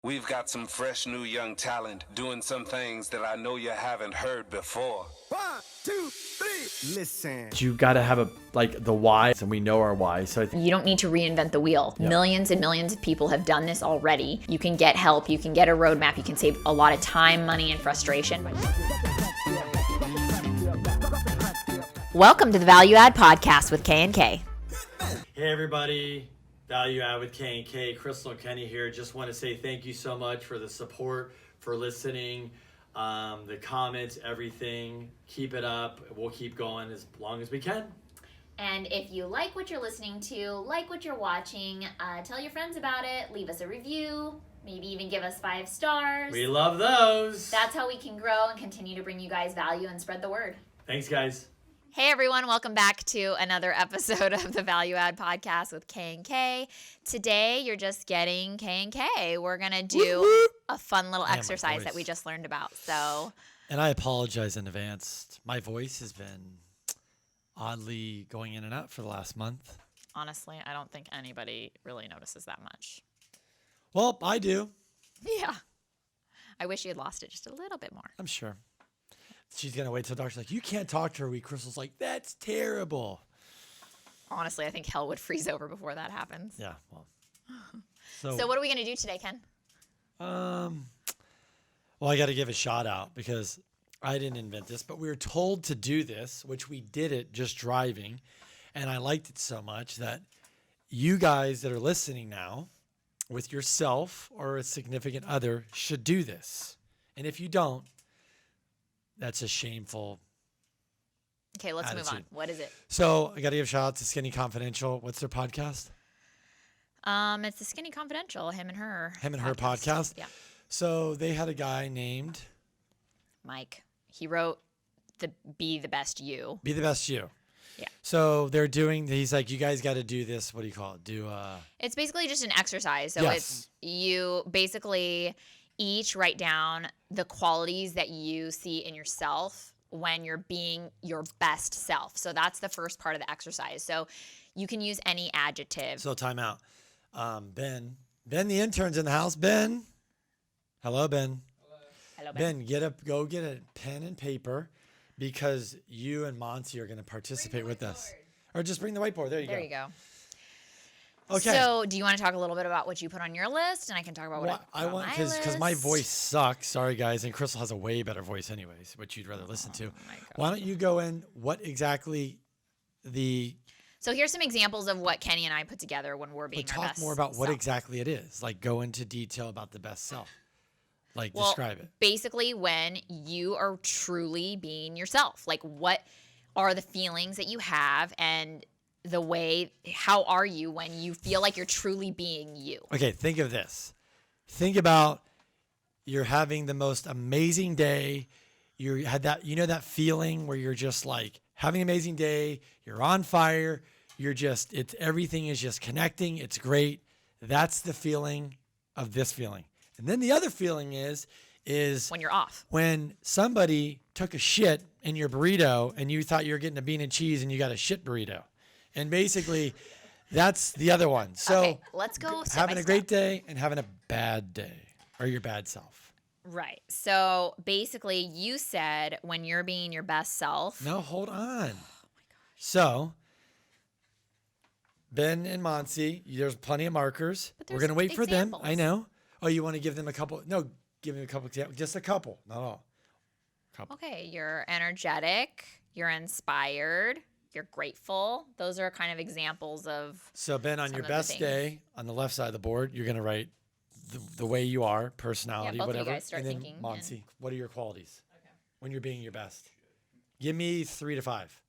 We've got some fresh new young talent doing some things that I know you haven't heard before. 1, 2, 3, listen. You got to have the why, and we know our why. So you don't need to reinvent the wheel. Yeah. Millions and millions of people have done this already. You can get help, you can get a roadmap, you can save a lot of time, money, and frustration. Welcome to the Value Add Podcast with K&K. Hey everybody, Value Add with K&K. Crystal and Kenny here. Just want to say thank you so much for the support, for listening, the comments, everything. Keep it up. We'll keep going as long as we can. And if you like what you're listening to, like what you're watching, tell your friends about it, leave us a review, maybe even give us 5 stars. We love those. That's how we can grow and continue to bring you guys value and spread the word. Thanks, guys. Hey everyone, welcome back to another episode of the Value Add Podcast with K&K. Today you're just getting K&K. We're going to do a fun little exercise that we just learned about. And I apologize in advance. My voice has been oddly going in and out for the last month. Honestly, I don't think anybody really notices that much. Well, I do. Yeah. I wish you had lost it just a little bit more. I'm sure. She's going to wait till the doctor's like, you can't talk to her week. Crystal's like, that's terrible. Honestly, I think hell would freeze over before that happens. Yeah, well. So what are we going to do today, Ken? Well, I got to give a shout out because I didn't invent this, but we were told to do this, which we did it just driving. And I liked it so much that you guys that are listening now with yourself or a significant other should do this. And if you don't, that's a shameful Okay, let's attitude. move on. What is it? So I got to give a shout out to Skinny Confidential. What's their podcast? It's the Skinny Confidential, him and her. Him and her podcast. Yeah. So they had a guy named Mike. He wrote the Be the Best You. Be the Best You. Yeah. So they're doing, he's like, you guys got to do this. What do you call it? It's basically just an exercise. So Yes. it's you basically each write down the qualities that you see in yourself when you're being your best self. So that's the first part of the exercise. So you can use any adjective. So time out. Ben, the intern's in the house. Ben. Hello, Ben. Hello, Ben. Go get a pen and paper because you and Monty are going to participate with us. Or just bring the whiteboard. There you go. Okay. So do you want to talk a little bit about what you put on your list? And I can talk about what I put on my list. Because my voice sucks. Sorry, guys. And Crystal has a way better voice anyways, which you'd rather listen to. Why don't you go in what exactly So here's some examples of what Kenny and I put together when we're being our best talk more about what self. exactly it is. Like go into detail about the best self. Like describe it. Basically when you are truly being yourself. Like what are the feelings that you have and the way, how are you when you feel like you're truly being you? Okay, think of this. Think about you're having the most amazing day. You had that, that feeling where you're just like having an amazing day. You're on fire. Everything is just connecting. It's great. That's the feeling of this feeling. And then the other feeling is when you're off. When somebody took a shit in your burrito and you thought you were getting a bean and cheese and you got a shit burrito. And basically, that's the other one. So okay, let's go step having by a great step. day and having a bad day or your bad self. Right. So basically, you said when you're being your best self. No, hold on. Oh my gosh. So Ben and Monty, there's plenty of markers. We're going to wait for them. I know. Oh, you want to give them a couple? No, give them a couple examples. Just a couple, not all. Couple. Okay, you're energetic, you're inspired, you're grateful. Those are kind of examples of. So Ben, on your best day, on the left side of the board, you're going to write the way you are, personality, both of you whatever. guys start and then thinking, Monty, what are your qualities when you're being your best? Give me 3 to 5.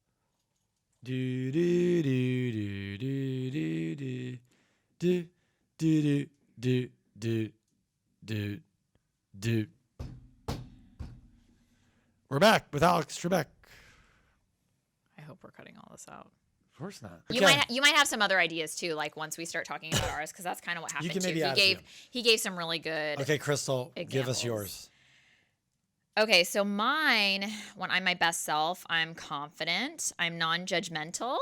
Do do do do do do do do do do do do. We're back with Alex Trebek. I hope we're cutting all this out. Of course not. You might have some other ideas too, like once we start talking about ours, because that's kind of what happened. You can maybe too. He gave some really good. Okay, Crystal, examples. give us yours. Okay, so mine, when I'm my best self, I'm confident, I'm non-judgmental,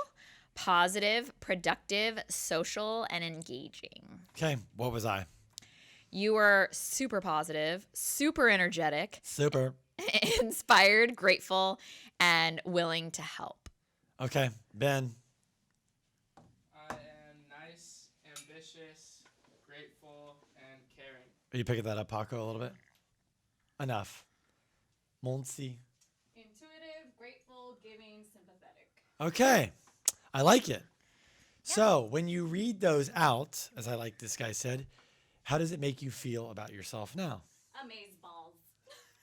positive, productive, social, and engaging. Okay, what was I? You are super positive, super energetic, Super. inspired, grateful, and willing to help. Okay, Ben. I am nice, ambitious, grateful, and caring. Are you picking that up, Paco, a little bit? Enough. Monsi. Intuitive, grateful, giving, sympathetic. Okay, I like it. So when you read those out, as I like this guy said, how does it make you feel about yourself now? Amazeballs.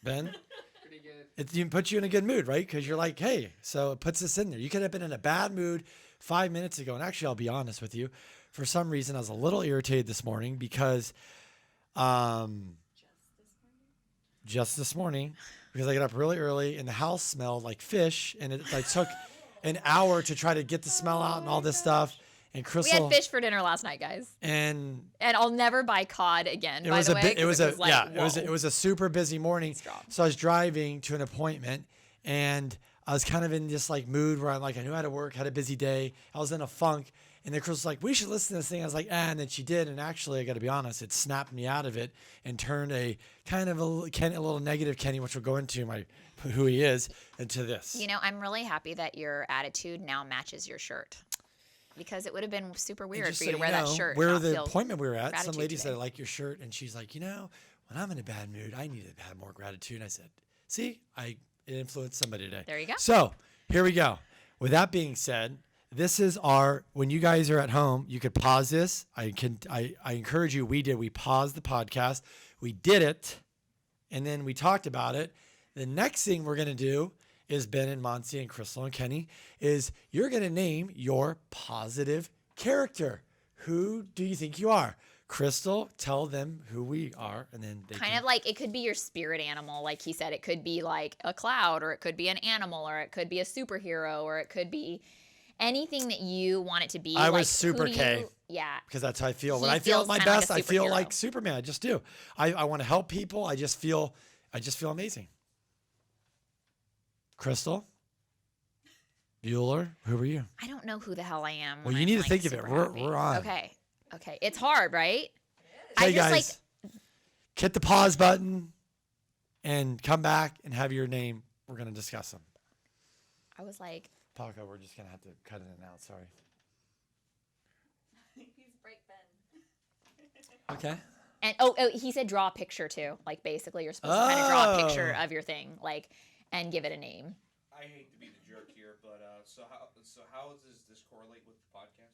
Ben? Pretty good. It puts you in a good mood, right? Because you're like, hey, so it puts this in there. You could have been in a bad mood 5 minutes ago. And actually, I'll be honest with you. For some reason, I was a little irritated this morning because just this morning, because I got up really early and the house smelled like fish. And it like took an hour to try to get the smell out and all this stuff. And We Crystal had fish for dinner last night, guys. and And I'll never buy cod again. it by was the a way, bit. 'cause It was a like, yeah. It whoa. was a super busy morning. Strong. So I was driving to an appointment, and I was kind of in this like mood where I'm like, I knew I had to work, had a busy day. I was in a funk, and then Crystal's like, we should listen to this thing. I was like, and then she did, and actually, I got to be honest, it snapped me out of it and turned a kind of a little negative Kenny, which we'll go into who he is, into this. You know, I'm really happy that your attitude now matches your shirt. Because it would have been super And weird just for so you to wear that shirt. and Where not the feel appointment we were at, some gratitude lady said, I today. like your shirt. And she's like, when I'm in a bad mood, I need to have more gratitude. And I said, see, it influenced somebody today. There you go. So here we go. With that being said, this is when you guys are at home, you could pause this. I encourage you. We paused the podcast. We did it. And then we talked about it. The next thing we're going to do is Ben and Monty and Crystal and Kenny is you're going to name your positive character. Who do you think you are? Crystal, tell them who we are, and then they Kind of like it could be your spirit animal, like he said. It could be like a cloud, or it could be an animal, or it could be a superhero, or it could be anything that you want it to be. I was like, Super who do K. you- Yeah. because that's how I feel. He When I feel at feels my kinda like best, a I feel superhero. like Superman. I just do. I want to help people. I just feel amazing. Crystal, Bueller, who are you? I don't know who the hell I am. Well, when you I'm, need to like, think of it. super We're happy. on. Okay. It's hard, right? Hey I just guys, hit the pause button and come back and have your name. We're gonna discuss them. I was like, Paco, we're just gonna have to cut it in and out. Sorry. He's bright Ben. Okay. and he said draw a picture too. Like basically, you're supposed to kind of draw a picture Oh. of your thing, like, and give it a name. I hate to be the jerk here, but so how does this correlate with the podcast?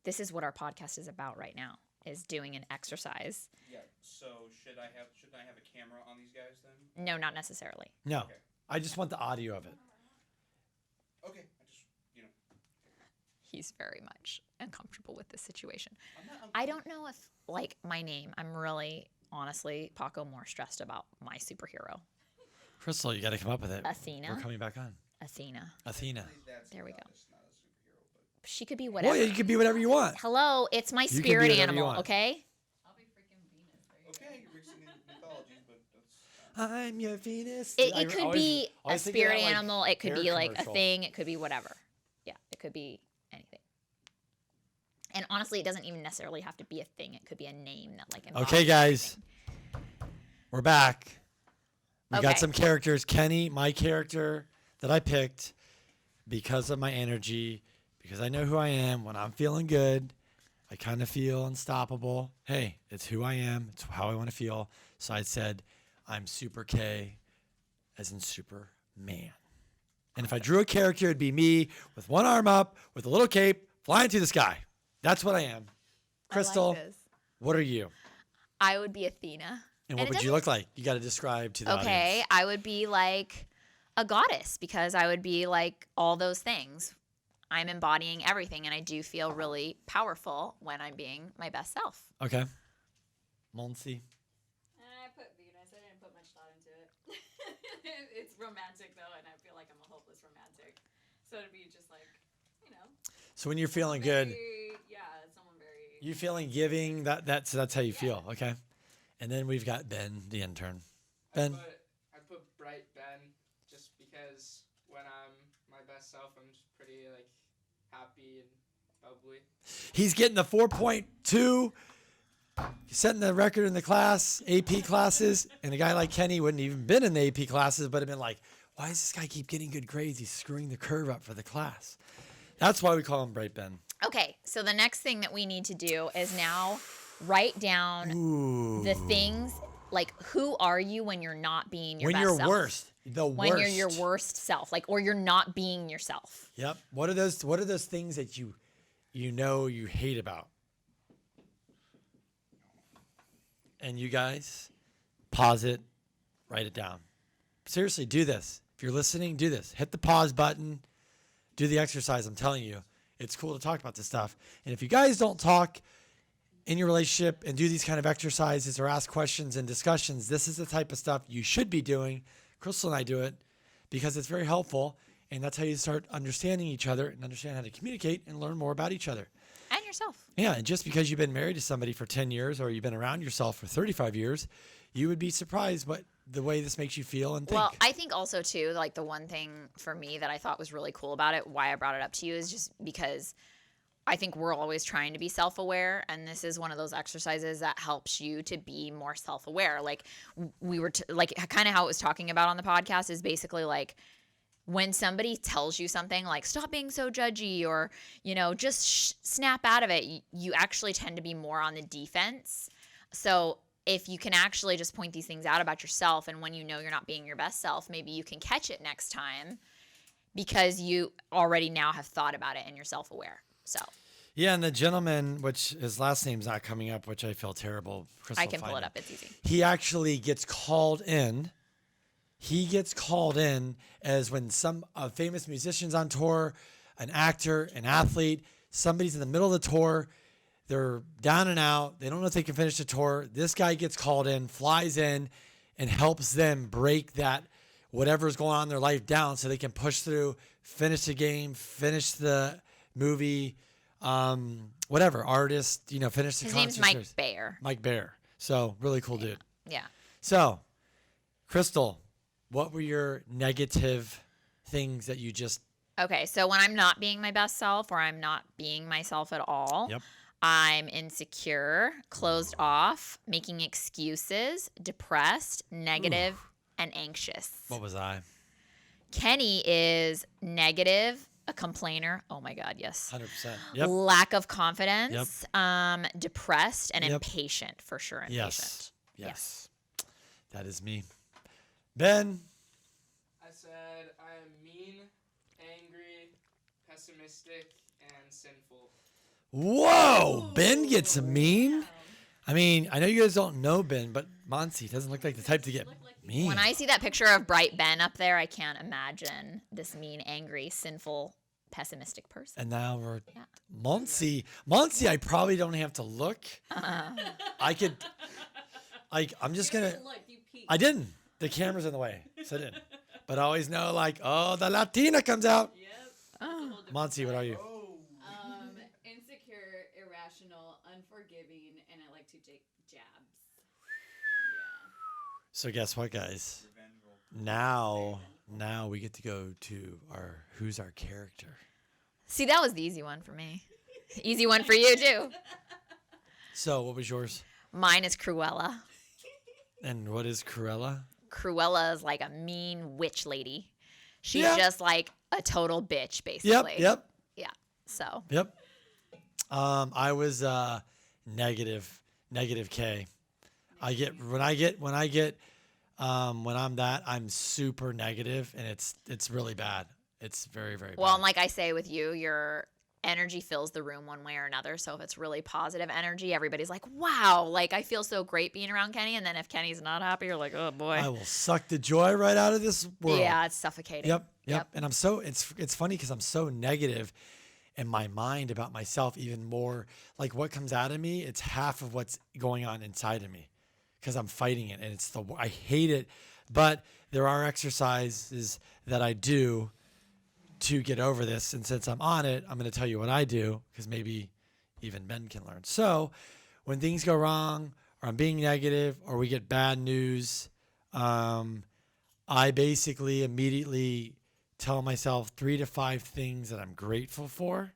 This is what our podcast is about right now: is doing an exercise. Yeah. So shouldn't I have a camera on these guys then? No, not necessarily. No, Okay. I just want the audio of it. Okay. I just He's very much uncomfortable with this situation. I'm not. I don't know if, like, my name, I'm really, honestly, Paco, more stressed about my superhero. Crystal, you got to come up with it. Athena? We're coming back on. Athena. Athena. That's There we not go. a superhero, She could be whatever. Well, yeah, you can be whatever you want. Hello, it's my can be spirit whatever you animal, want. okay? I'll be freaking Venus. There you but okay, you're mixing in mythologies, but that's. I'm your Venus. It I could always- be a always think of spirit that, like, animal. It could hair be like a commercial. thing. It could be whatever. Yeah, it could be anything. And honestly, it doesn't even necessarily have to be a thing. It could be a name that like. embodies Okay, guys, everything. we're back. We got Okay. some characters. Kenny, my character that I picked because of my energy, because I know who I am. When I'm feeling good, I kind of feel unstoppable. Hey, it's who I am. It's how I want to feel. So I said, I'm Super K, as in Superman. And if I drew a character, it'd be me with one arm up, with a little cape, flying through the sky. That's what I am. Crystal, I like this. what are you? I would be Athena. And what it would you doesn't- look like? You got to describe to the Okay, audience. I would be like a goddess because I would be like all those things. I'm embodying everything, and I do feel really powerful when I'm being my best self. Okay. Monsi. I put Venus. I didn't put much thought into it. It's romantic though, and I feel like I'm a hopeless romantic. So it'd be just like, you know. So when you're feeling good, Yeah, someone very. you feeling giving, that's how you feel. Okay. And then we've got Ben, the intern. Ben. I put bright Ben just because when I'm my best self, I'm just pretty like happy and bubbly. He's getting the 4.2 setting the record in the class, AP classes, and a guy like Kenny wouldn't even been in the AP classes, but have been like, why does this guy keep getting good grades? He's screwing the curve up for the class. That's why we call him Bright Ben. Okay, so the next thing that we need to do is now write down the things, like who are you when you're not being your best self? When you're worst. The worst. When you're your worst self, like, or you're not being yourself. Yep. What are those things that you know you hate about? And you guys, pause it, write it down. Seriously, do this. If you're listening, do this. Hit the pause button. Do the exercise. I'm telling you, it's cool to talk about this stuff. And if you guys don't talk in your relationship and do these kind of exercises or ask questions and discussions, this is the type of stuff you should be doing. Crystal and I do it because it's very helpful. And that's how you start understanding each other and understand how to communicate and learn more about each other. And yourself. Yeah, and just because you've been married to somebody for 10 years or you've been around yourself for 35 years, you would be surprised the way this makes you feel and think. Well, I think also too, like the one thing for me that I thought was really cool about it, why I brought it up to you, is just because I think we're always trying to be self-aware, and this is one of those exercises that helps you to be more self-aware. Like we were like kind of how it was talking about on the podcast is basically like when somebody tells you something like stop being so judgy or, just snap out of it, you actually tend to be more on the defense. So if you can actually just point these things out about yourself, and when you know you're not being your best self, maybe you can catch it next time because you already now have thought about it and you're self-aware. So yeah, and the gentleman, which his last name's not coming up, which I feel terrible. Crystal, I can pull it up. It's easy. He actually gets called in. He gets called in as when some famous musician's on tour, an actor, an athlete, somebody's in the middle of the tour. They're down and out. They don't know if they can finish the tour. This guy gets called in, flies in, and helps them break that whatever's going on in their life down so they can push through, finish the game, finish the movie, whatever, artist, finish the His concert. name's Mike Bayer. Mike Bayer. So really cool dude. Yeah. So, Crystal, what were your negative things that you just... Okay, so when I'm not being my best self or I'm not being myself at all, Yep. I'm insecure, closed off, making excuses, depressed, negative, and anxious. What was I? Kenny is negative, a complainer. Oh my God, yes. 100%. Yep. Lack of confidence, depressed, and Yep. impatient, for sure. Impatient. Yes. That is me. Ben. I said I am mean, angry, pessimistic, and sinful. Whoa! Ben gets mean? I mean, I know you guys don't know Ben, but Monty doesn't look like the type to get mean. When I see that picture of Bright Ben up there, I can't imagine this mean, angry, sinful, pessimistic person. And now we're... Monty, I probably don't have to look. I could... I'm just going to... I didn't. The camera's in the way, so I didn't. But I always know, the Latina comes out. Yep. Monty, what are you? Insecure, irrational, unforgiving, and I like to take jabs. So guess what, guys? Now we get to go to who's our character. See, that was the easy one for me. Easy one for you, too. So what was yours? Mine is Cruella. And what is Cruella? Cruella is like a mean witch lady. She's Yeah. just like a total bitch, basically. Yep. Yeah. So Yep. I was negative K. When I'm that, I'm super negative, and it's really bad. It's very, very well, bad. and like I say with you, your energy fills the room one way or another. So if it's really positive energy, everybody's like, wow, like I feel so great being around Kenny. And then if Kenny's not happy, you're like, oh boy. I will suck the joy right out of this world. Yeah, it's suffocating. Yep. And I'm so it's funny because I'm so negative in my mind about myself, even more like what comes out of me, it's half of what's going on inside of me because I'm fighting it, and I hate it. But there are exercises that I do to get over this, and since I'm on it, I'm going to tell you what I do because maybe even Ben can learn. So when things go wrong, or I'm being negative, or we get bad news, I basically immediately tell myself 3 to 5 things that I'm grateful for.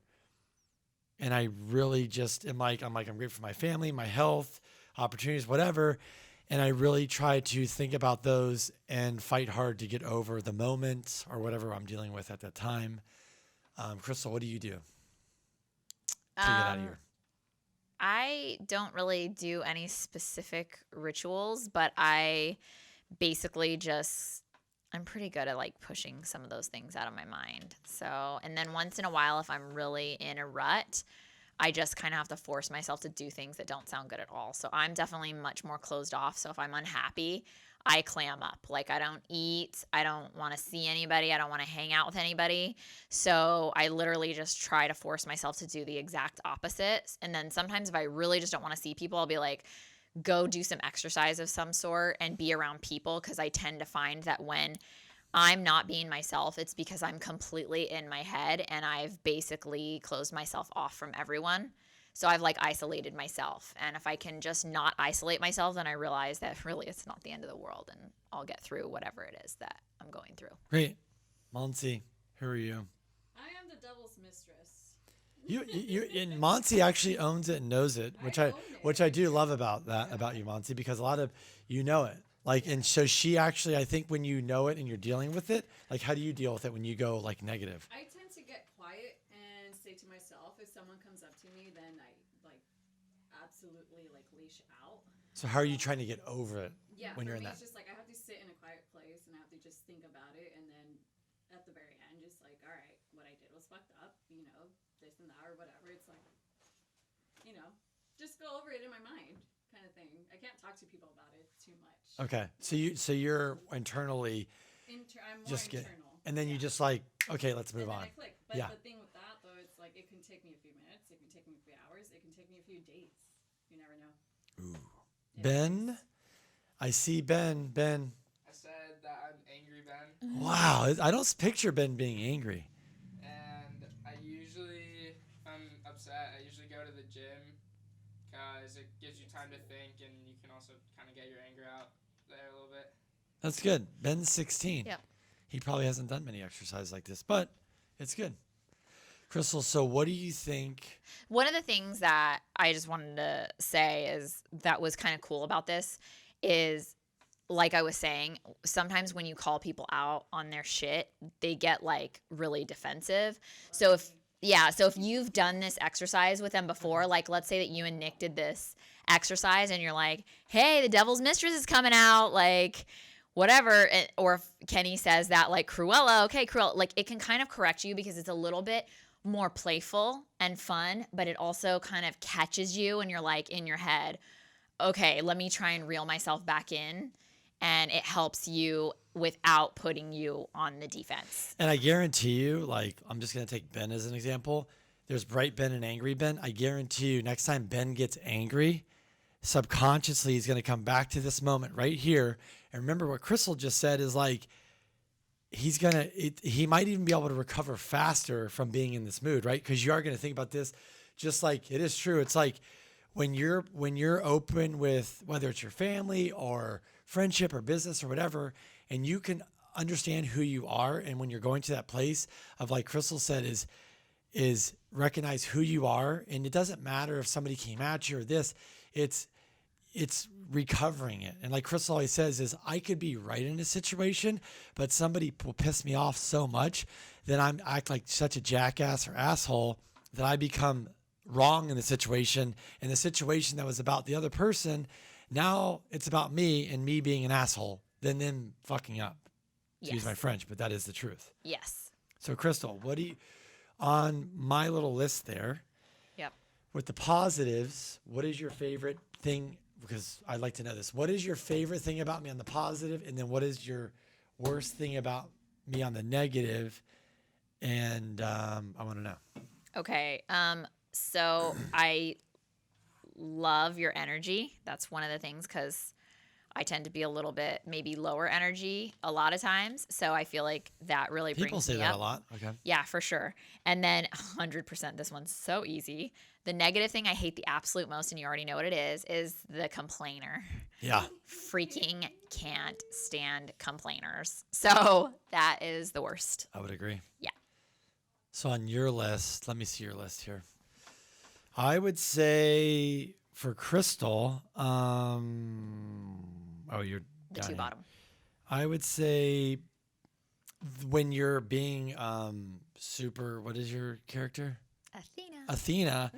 And I really just I'm grateful for my family, my health, opportunities, whatever. And I really try to think about those and fight hard to get over the moment or whatever I'm dealing with at that time. Crystal, what do you do to get out of here? I don't really do any specific rituals, but I basically just I'm pretty good at like pushing some of those things out of my mind. So, and then once in a while if I'm really in a rut, I just kind of have to force myself to do things that don't sound good at all. So, I'm definitely much more closed off. So, if I'm unhappy, I clam up. Like I don't eat, I don't want to see anybody, I don't want to hang out with anybody. So I literally just try to force myself to do the exact opposite. And then sometimes if I really just don't want to see people, I'll be like, go do some exercise of some sort and be around people, because I tend to find that when I'm not being myself, it's because I'm completely in my head and I've basically closed myself off from everyone. So I've like isolated myself. And if I can just not isolate myself, then I realize that really it's not the end of the world and I'll get through whatever it is that I'm going through. Great. Monty, who are you? I am the devil's mistress. You and Monty actually owns it and knows it, which I do love about you, Monty, because a lot of you know it. Like, and so she actually, I think when you know it and you're dealing with it, like, how do you deal with it when you go like negative? I tend to get quiet and say to myself, if someone comes up to me, then I like absolutely like leash out. So how are you trying to get over it when you're in that? It's just like I have to sit in a quiet place and I have to just think about it, and then at the very end, just like, all right, what I did was fucked up, you know, this and that or whatever. It's like, you know, just go over it in my mind, kind of thing. I can't talk to people about it too much. Okay, so you're internally I'm more just internal. and then you just like, okay, let's move on. I click. But Yeah. the thing with that though, it's like it can take me a few minutes, it can take me a few hours, it can take me a few days. You never know. Ooh. Ben, I see Ben. Ben. I said that I'm angry, Ben. Wow, I don't picture Ben being angry. And I usually, if I'm upset, I usually go to the gym because it gives you time to think and you can also kind of get your anger out there a little bit. That's good. Ben's 16. Yep. He probably hasn't done many exercises like this, but it's good. Crystal, so what do you think? One of the things that I just wanted to say is that was kind of cool about this is, like I was saying, sometimes when you call people out on their shit, they get like really defensive. So if you've done this exercise with them before, like let's say that you and Nick did this exercise and you're like, hey, the devil's mistress is coming out, like whatever. Or if Kenny says that, like, Cruella, okay, Cruella, like it can kind of correct you because it's a little bit more playful and fun, but it also kind of catches you and you're like in your head, okay, let me try and reel myself back in. And it helps you without putting you on the defense. And I guarantee you, like, I'm just going to take Ben as an example. There's bright Ben and angry Ben. I guarantee you next time Ben gets angry, subconsciously he's going to come back to this moment right here. And remember what Crystal just said is like, he might even be able to recover faster from being in this mood, right? Because you are going to think about this just like it is true. It's like when you're open with whether it's your family or friendship or business or whatever, and you can understand who you are. And when you're going to that place of, like Crystal said, is recognize who you are. And it doesn't matter if somebody came at you or this, it's recovering it. And like Crystal always says is I could be right in a situation, but somebody will piss me off so much that I act like such a jackass or asshole that I become wrong in the situation. And the situation that was about the other person, now it's about me and me being an asshole, then them fucking up. To use my French, but that is the truth. Yes. So Crystal, what do you, on my little list there, Yep. with the positives, what is your favorite thing? Because I'd like to know this. What is your favorite thing about me on the positive? And then what is your worst thing about me on the negative? And I want to know. Okay. So I love your energy. That's one of the things, because I tend to be a little bit maybe lower energy a lot of times. So I feel like that really brings me up. People say that a lot. Okay. Yeah, for sure. And then 100%, this one's so easy. The negative thing I hate the absolute most, and you already know what it is the complainer. Yeah. Freaking can't stand complainers. So that is the worst. I would agree. Yeah. So on your list, let me see your list here. I would say for Crystal, oh, you're The down two here. bottom. I would say when you're being super, what is your character? Athena.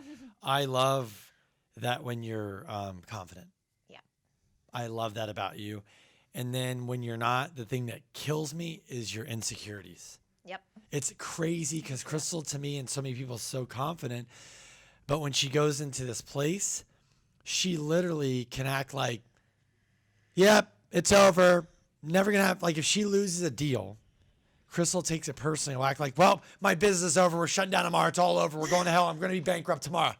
I love that when you're confident. Yeah. I love that about you. And then when you're not, the thing that kills me is your insecurities. Yep. It's crazy because Crystal, to me, and so many people, is so confident. But when she goes into this place, she literally can act like, yep, it's over. Never going to have, like, if she loses a deal, Crystal takes it personally. Will act like, well, my business is over. We're shutting down tomorrow. It's all over. We're going to hell. I'm going to be bankrupt tomorrow.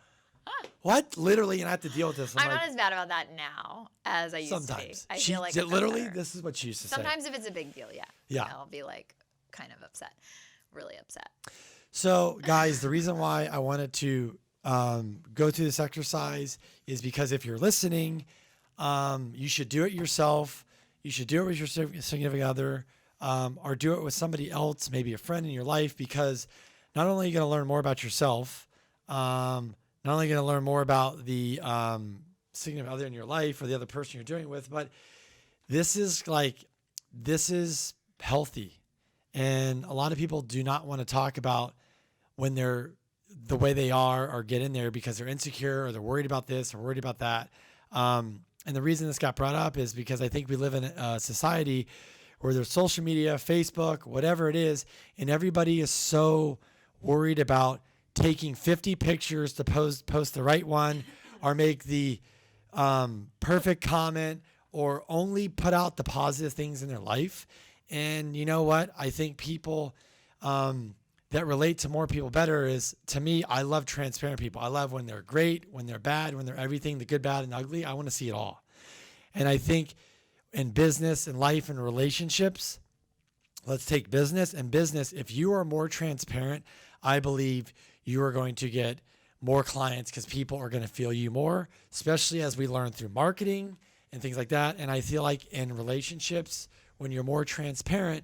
What? Literally, and I have to deal with this. I'm like, not as bad about that now as I used to be. sometimes. I She feel like did I've gotten literally, better. this is what she used to say. Sometimes if it's a big deal, yeah. Yeah. I'll be like kind of upset. Really upset. So, guys, the reason why I wanted to go through this exercise is because if you're listening, you should do it yourself. You should do it with your significant other, or do it with somebody else, maybe a friend in your life, because not only are you going to learn more about yourself, not only going to learn more about the significant other in your life or the other person you're doing it with, but this is healthy. And a lot of people do not want to talk about when they're the way they are or get in there because they're insecure or they're worried about this or worried about that. And the reason this got brought up is because I think we live in a society where there's social media, Facebook, whatever it is, and everybody is so worried about taking 50 pictures to post the right one or make the perfect comment or only put out the positive things in their life. And you know what? I think people that relate to more people better is, to me, I love transparent people. I love when they're great, when they're bad, when they're everything, the good, bad, and ugly. I want to see it all. And I think in business and life and relationships, let's take business and business. If you are more transparent, I believe you are going to get more clients because people are going to feel you more, especially as we learn through marketing and things like that. And I feel like in relationships, when you're more transparent,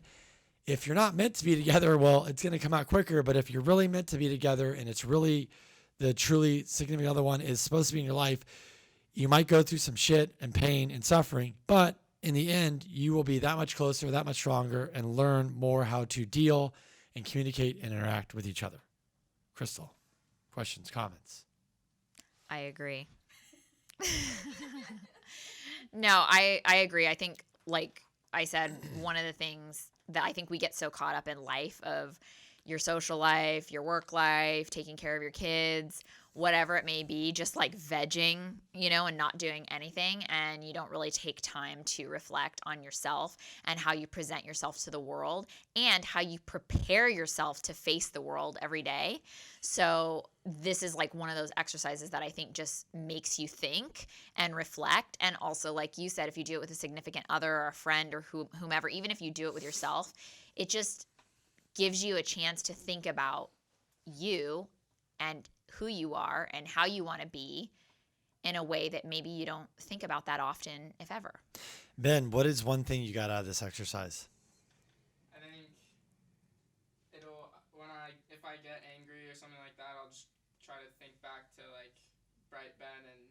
if you're not meant to be together, well, it's going to come out quicker. But if you're really meant to be together and it's really the truly significant other one is supposed to be in your life, you might go through some shit and pain and suffering, but in the end, you will be that much closer, that much stronger, and learn more how to deal and communicate and interact with each other. Crystal, questions, comments? I agree. No, I agree. I think, like I said, one of the things that I think we get so caught up in life of your social life, your work life, taking care of your kids, whatever it may be, just like vegging, and not doing anything. And you don't really take time to reflect on yourself and how you present yourself to the world and how you prepare yourself to face the world every day. So this is like one of those exercises that I think just makes you think and reflect. And also, like you said, if you do it with a significant other or a friend or whomever, even if you do it with yourself, it just gives you a chance to think about you and who you are and how you want to be in a way that maybe you don't think about that often, if ever. Ben, what is one thing you got out of this exercise? I think if I get angry or something like that, I'll just try to think back to like Bright Ben and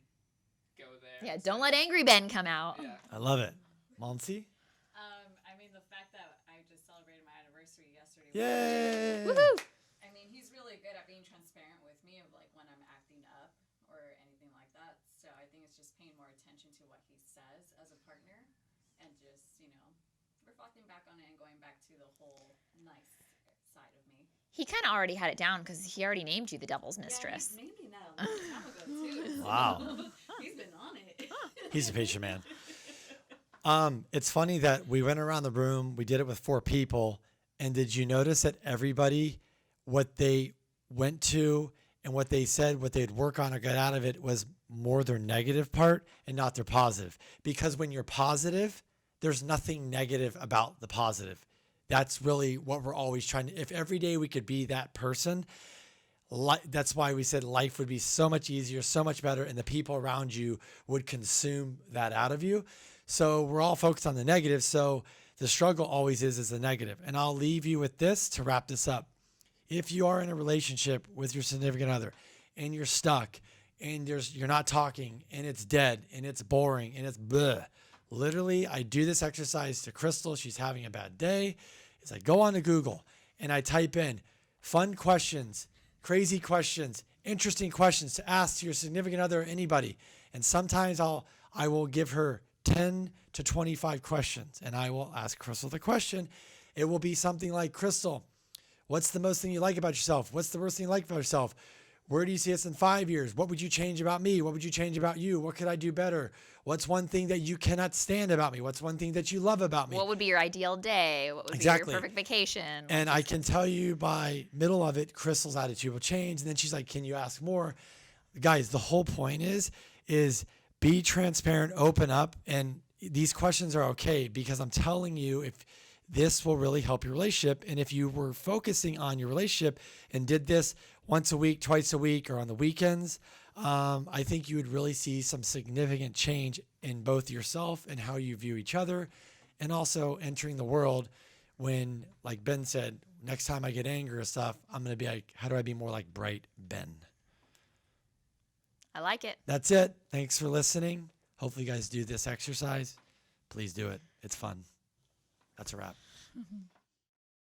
go there. Yeah, don't let Angry Ben come out. Yeah. I love it. Monty? I mean, the fact that I just celebrated my anniversary yesterday. Yay! Woohoo! I mean, he's really good at being transparent with me of like when I'm acting up or anything like that. So I think it's just paying more attention to what he says as a partner and just, reflecting back on it and going back to the whole nice side of me. He kind of already had it down because he already named you the Devil's Mistress. Yeah, maybe not a long time ago too. Wow. He's been on it. He's a patient man. It's funny that we went around the room, we did it with 4 people, and did you notice that everybody, what they went to and what they said, what they'd work on or get out of it was more their negative part and not their positive? Because when you're positive, there's nothing negative about the positive. That's really what we're always trying to, if every day we could be that person, that's why we said life would be so much easier, so much better, and the people around you would consume that out of you. So we're all focused on the negative. So the struggle always is the negative. And I'll leave you with this to wrap this up. If you are in a relationship with your significant other and you're stuck and you're not talking, and it's dead, and it's boring, and it's bleh. Literally, I do this exercise to Crystal. She's having a bad day. It's like, go on to Google, and I type in fun questions, crazy questions, interesting questions to ask to your significant other or anybody. And sometimes I will give her 10 to 25 questions, and I will ask Crystal the question. It will be something like, Crystal, what's the most thing you like about yourself? What's the worst thing you like about yourself? Where do you see us in 5 years? What would you change about me? What would you change about you? What could I do better? What's one thing that you cannot stand about me? What's one thing that you love about me? What would be your ideal day? What would Exactly. be your perfect vacation? And I can tell you by middle of it, Crystal's attitude will change. And then she's like, can you ask more? Guys, the whole point is be transparent, open up. And these questions are okay because I'm telling you, if this will really help your relationship. And if you were focusing on your relationship and did this once a week, twice a week, or on the weekends, I think you would really see some significant change in both yourself and how you view each other, and also entering the world when, like Ben said, next time I get angry or stuff, I'm going to be like, how do I be more like bright Ben? I like it. That's it. Thanks for listening. Hopefully you guys do this exercise. Please do it. It's fun. That's a wrap. Mm-hmm.